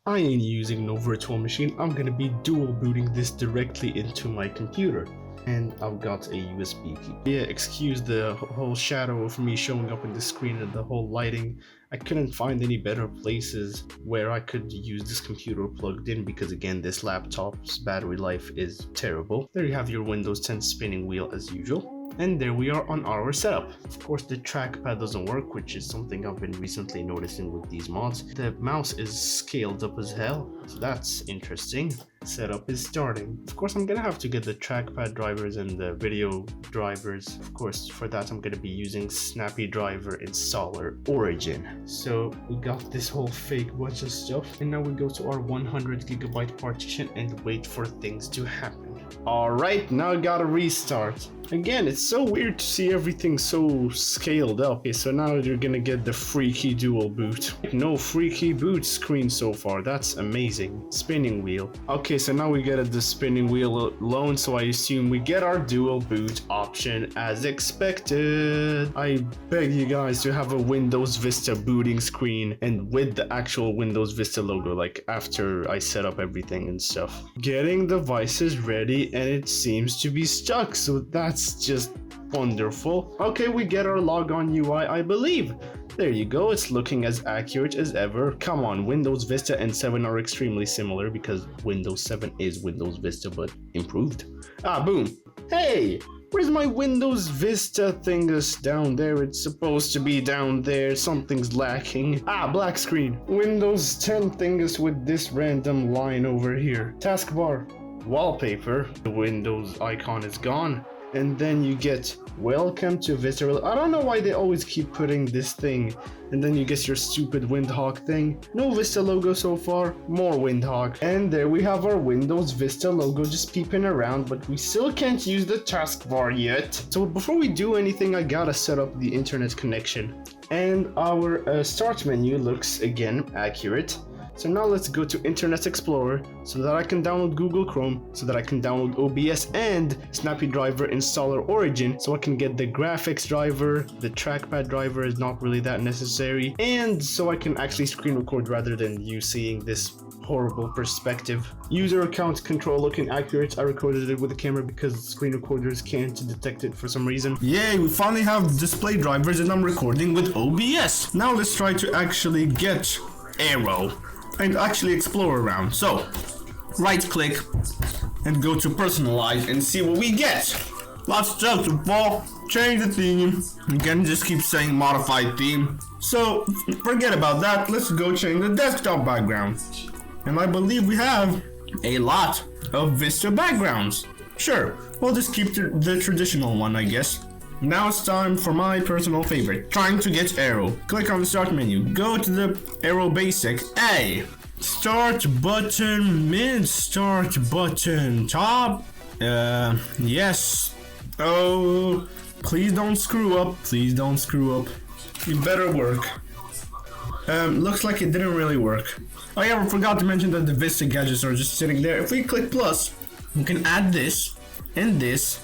I ain't using no virtual machine. I'm gonna be dual booting this directly into my computer. And I've got a USB key. Yeah, excuse the whole shadow of me showing up in the screen and the whole lighting. I couldn't find any better places where I could use this computer plugged in because again, this laptop's battery life is terrible. There you have your Windows 10 spinning wheel as usual. And there we are on our setup. Of course, the trackpad doesn't work, which is something I've been recently noticing with these mods. The mouse is scaled up as hell, so that's interesting. Setup is starting. Of course, I'm gonna have to get the trackpad drivers and the video drivers. Of course, for that, I'm gonna be using Snappy Driver Installer Origin. So we got this whole fake bunch of stuff, and now we go to our 100GB partition and wait for things to happen. Alright, now I gotta restart. Again, it's so weird to see everything so scaled up. Okay, so now you're gonna get the freaky dual boot. No freaky boot screen so far. That's amazing. Spinning wheel. Okay, so now we get the spinning wheel alone, so I assume we get our dual boot option as expected. I beg you guys to have a Windows Vista booting screen and with the actual Windows Vista logo, like after I set up everything and stuff. Getting devices ready and it seems to be stuck, so that's just wonderful. Okay, we get our logon UI, I believe. There you go, it's looking as accurate as ever. Come on, Windows Vista and 7 are extremely similar because Windows 7 is Windows Vista but improved. Ah, boom. Hey, where's my Windows Vista thingus down there? It's supposed to be down there. Something's lacking. Ah, black screen. Windows 10 thingus with this random line over here. Taskbar. Wallpaper. The Windows icon is gone. And then you get welcome to VistaReloaded. I don't know why they always keep putting this thing. And then you get your stupid Windhawk thing. No Vista logo so far. More Windhawk. And there we have our Windows Vista logo just peeping around. But we still can't use the taskbar yet. So before we do anything, I gotta set up the internet connection. And our start menu looks again accurate. So now let's go to Internet Explorer so that I can download Google Chrome, so that I can download OBS and Snappy Driver Installer Origin, so I can get the graphics driver. The trackpad driver is not really that necessary, and so I can actually screen record rather than you seeing this horrible perspective. User account control looking accurate. I recorded it with a camera because screen recorders can't detect it for some reason. Yay, we finally have display drivers and I'm recording with OBS. Now let's try to actually get Aero and actually explore around. So right click and go to personalize and see what we get. Lots of stuff to fall. Change the theme. Again, just keep saying modified theme. So forget about that. Let's go change the desktop background. And I believe we have a lot of Vista backgrounds. Sure, we'll just keep the traditional one, I guess. Now it's time for my personal favorite, trying to get Aero. Click on the start menu, go to the Aero basic, A. Start button, mid, start button, top. Yes. Oh, please don't screw up, please don't screw up. You better work. Looks like it didn't really work. Oh yeah, I forgot to mention that the Vista gadgets are just sitting there. If we click plus, we can add this, and this,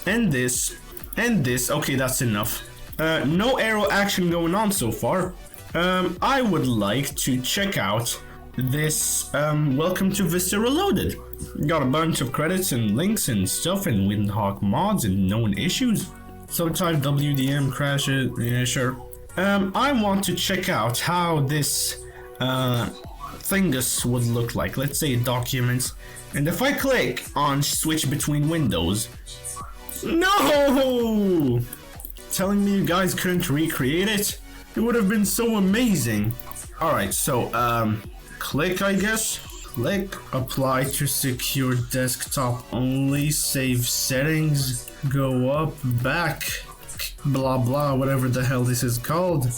and this, and this. Okay, that's enough. No Aero action going on so far. I would like to check out this welcome to VistaReloaded. Got a bunch of credits and links and stuff and Windhawk mods and known issues. So type WDM crashes, yeah sure. I want to check out how this thingus would look like. Let's say documents, and if I click on switch between windows, no! Telling me you guys couldn't recreate it? It would have been so amazing. Alright, so click, I guess. Click, apply to secure desktop only, save settings, go up, back, blah blah, whatever the hell this is called.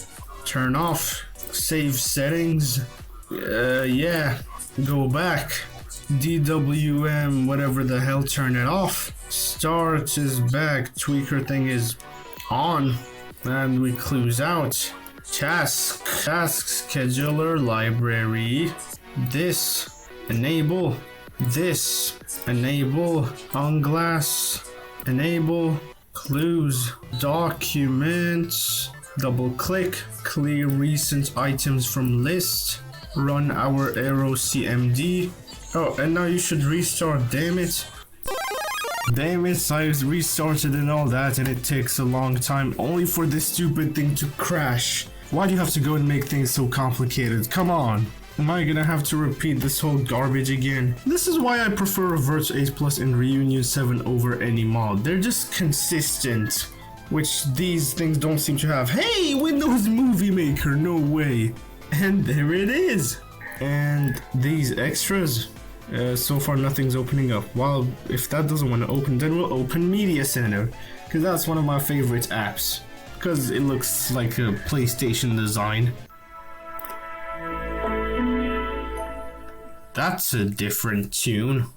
Turn off, save settings, yeah, go back, DWM, whatever the hell, turn it off. Start is back, tweaker thing is on, and we close out. Task scheduler library, this, enable, this, enable, on glass, enable, close, documents, double click, clear recent items from list, Run our arrow CMD. Oh, and now you should restart, damn it. Damn it, I restarted and all that, and it takes a long time only for this stupid thing to crash. Why do you have to go and make things so complicated? Come on. Am I gonna have to repeat this whole garbage again? This is why I prefer Revert 8 Plus and Reunion 7 over any mod. They're just consistent, which these things don't seem to have. Hey, Windows Movie Maker, no way. And there it is. And these extras, so far nothing's opening up. Well, if that doesn't want to open, then we'll open Media Center, because that's one of my favorite apps, because it looks like a PlayStation design. That's a different tune.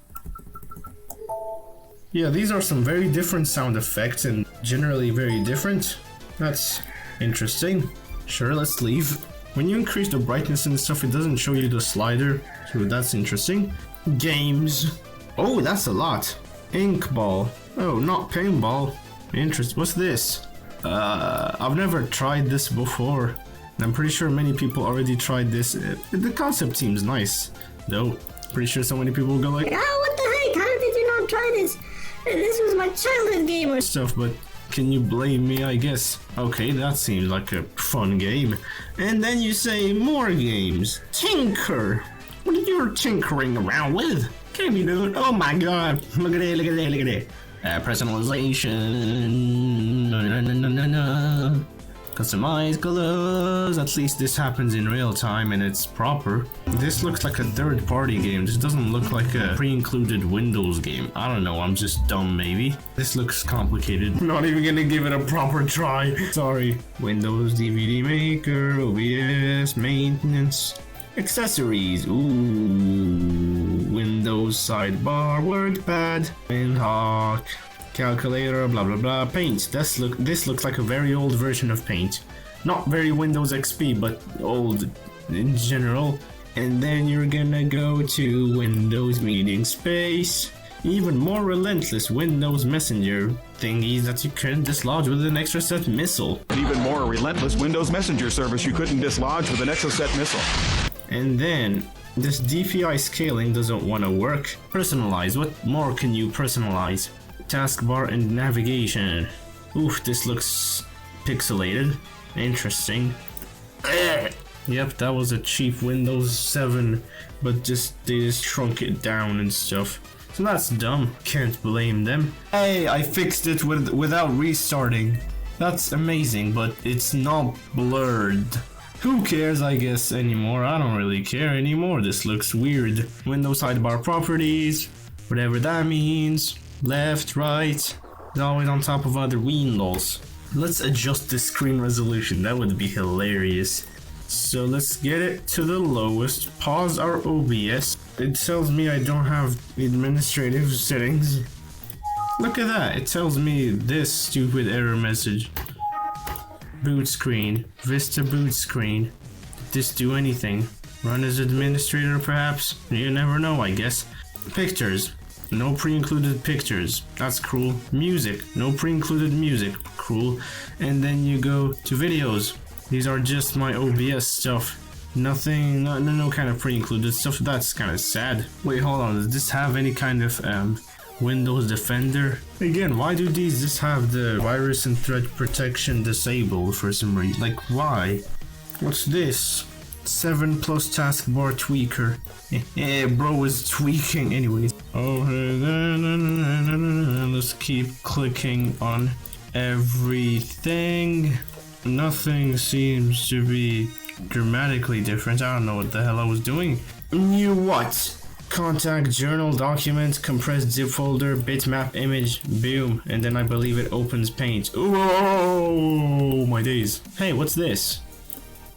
Yeah, these are some very different sound effects and generally very different. That's interesting. Sure, let's leave. When you increase the brightness and stuff, it doesn't show you the slider, so that's interesting. Games. Oh, that's a lot. Inkball. Oh, not paintball. Interesting. What's this? I've never tried this before. And I'm pretty sure many people already tried this. The concept seems nice, though. Pretty sure so many people will go like, oh, what the heck? How did you not try this? This was my childhood game or stuff, but can you blame me, I guess? Okay, that seems like a fun game. And then you say more games. Tinker. What are you tinkering around with? Can't be doing. Oh my god. Look at it, look at it, look at it. Personalization. No. Customize colors. At least this happens in real time and it's proper. This looks like a third-party game. This doesn't look like a pre-included Windows game. I don't know, I'm just dumb maybe. This looks complicated. I'm not even gonna give it a proper try. Sorry. Windows DVD Maker, OBS, maintenance, accessories. Ooh. Windows sidebar, WordPad, WinHawk. Calculator, blah blah blah, Paint. This looks like a very old version of Paint. Not very Windows XP, but old in general. And then you're gonna go to Windows Meeting Space. Even more relentless Windows Messenger thingies that you couldn't dislodge with an extra set missile. An even more relentless Windows Messenger service you couldn't dislodge with an extra set missile. And then this DPI scaling doesn't want to work. Personalize. What more can you personalize? Taskbar and navigation. Oof, this looks pixelated. Interesting. Yep, that was a cheap Windows 7, but they just shrunk it down and stuff. So that's dumb. Can't blame them. Hey, I fixed it without restarting. That's amazing, but it's not blurred. Who cares, I guess, anymore? I don't really care anymore. This looks weird. Windows sidebar properties, whatever that means. Left, right, it's always on top of other windows. Let's adjust the screen resolution, that would be hilarious. So let's get it to the lowest, pause our OBS. It tells me I don't have administrative settings. Look at that, it tells me this stupid error message. Boot screen, Vista boot screen. Did this do anything? Run as administrator perhaps? You never know, I guess. Pictures. No pre-included pictures. That's cruel. Music. No pre-included music. Cruel. And then you go to videos. These are just my OBS stuff. Nothing, no kind of pre-included stuff. That's kind of sad. Wait, hold on. Does this have any kind of Windows Defender? Again, why do these just have the virus and threat protection disabled for some reason? Like, why? What's this? 7 plus taskbar tweaker. Bro is tweaking anyways. Okay, let's keep clicking on everything. Nothing seems to be dramatically different. I don't know what the hell I was doing. New what? Contact, journal, document, compressed zip folder, bitmap image, boom. And then I believe it opens Paint. Oh my days. Hey, what's this?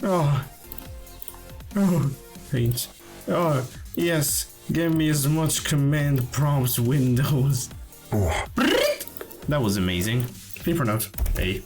Oh, Paint. Oh, yes. Give me as much command prompt windows. That was amazing. Paper note. Hey.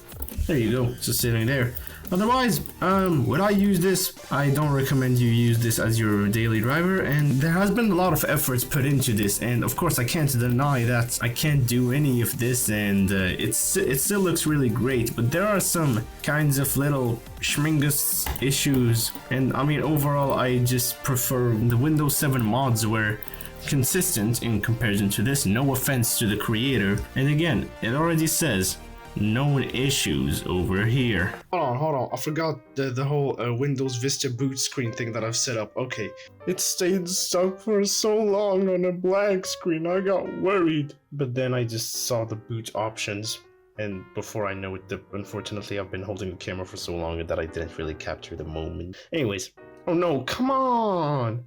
There you go. Just sitting there. Otherwise, would I use this? I don't recommend you use this as your daily driver, and there has been a lot of efforts put into this, and of course I can't deny that I can't do any of this, and it still looks really great, but there are some kinds of little schmingus issues, and I mean overall I just prefer the Windows 7 mods were consistent in comparison to this. No offense to the creator, and again, it already says known issues over here. Hold on, I forgot the whole Windows Vista boot screen thing that I've set up. Okay, it stayed stuck for so long on a blank screen, I got worried. But then I just saw the boot options, and before I know it, unfortunately I've been holding the camera for so long that I didn't really capture the moment. Anyways, oh no, come on!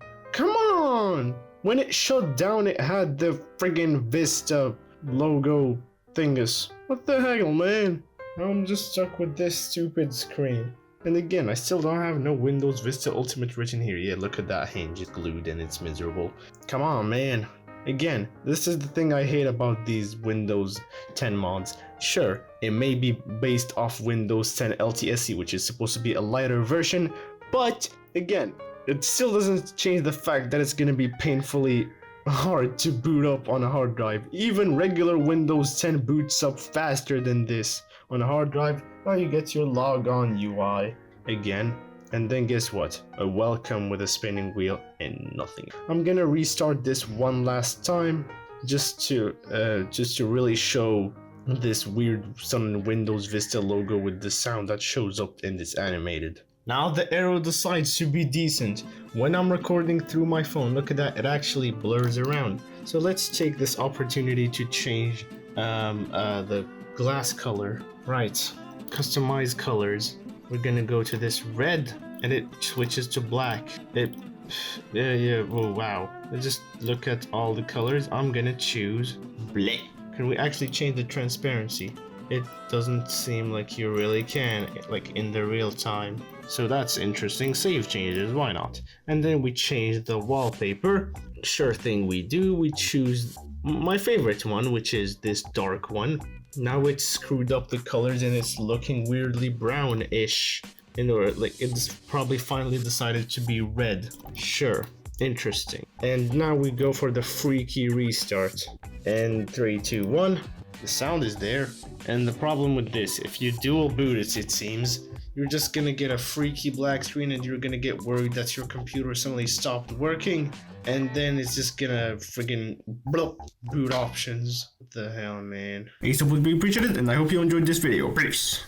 When it shut down, it had the friggin' Vista logo thingus. What the hell, man? I'm just stuck with this stupid screen. And again, I still don't have no Windows Vista Ultimate written here. Yeah, look at that hinge, it's glued and it's miserable. Come on, man. Again, this is the thing I hate about these Windows 10 mods. Sure, it may be based off Windows 10 LTSC, which is supposed to be a lighter version, but again, it still doesn't change the fact that it's gonna be painfully hard to boot up on a hard drive. Even regular Windows 10 boots up faster than this on a hard drive. Now you get your logon UI again, and then guess what? A welcome with a spinning wheel and nothing. I'm gonna restart this one last time just to really show this weird Sun Windows Vista logo with the sound that shows up in this animated. Now the arrow decides to be decent. When I'm recording through my phone, look at that, it actually blurs around. So let's take this opportunity to change the glass color. Right, customize colors. We're gonna go to this red, and it switches to black. Oh wow. Just look at all the colors. I'm gonna choose black. Can we actually change the transparency? It doesn't seem like you really can, like in the real time. So that's interesting. Save changes, why not? And then we change the wallpaper. Sure thing we do. We choose my favorite one, which is this dark one. Now it's screwed up the colors and it's looking weirdly brownish. Like it's probably finally decided to be red. Sure, interesting. And now we go for the freaky restart. And 3, 2, 1. The sound is there. And the problem with this, if you dual boot it, it seems, you're just gonna get a freaky black screen and you're gonna get worried that your computer suddenly stopped working, and then it's just gonna friggin' boot options. What the hell, man? Hey, so would be appreciated, and I hope you enjoyed this video. Peace.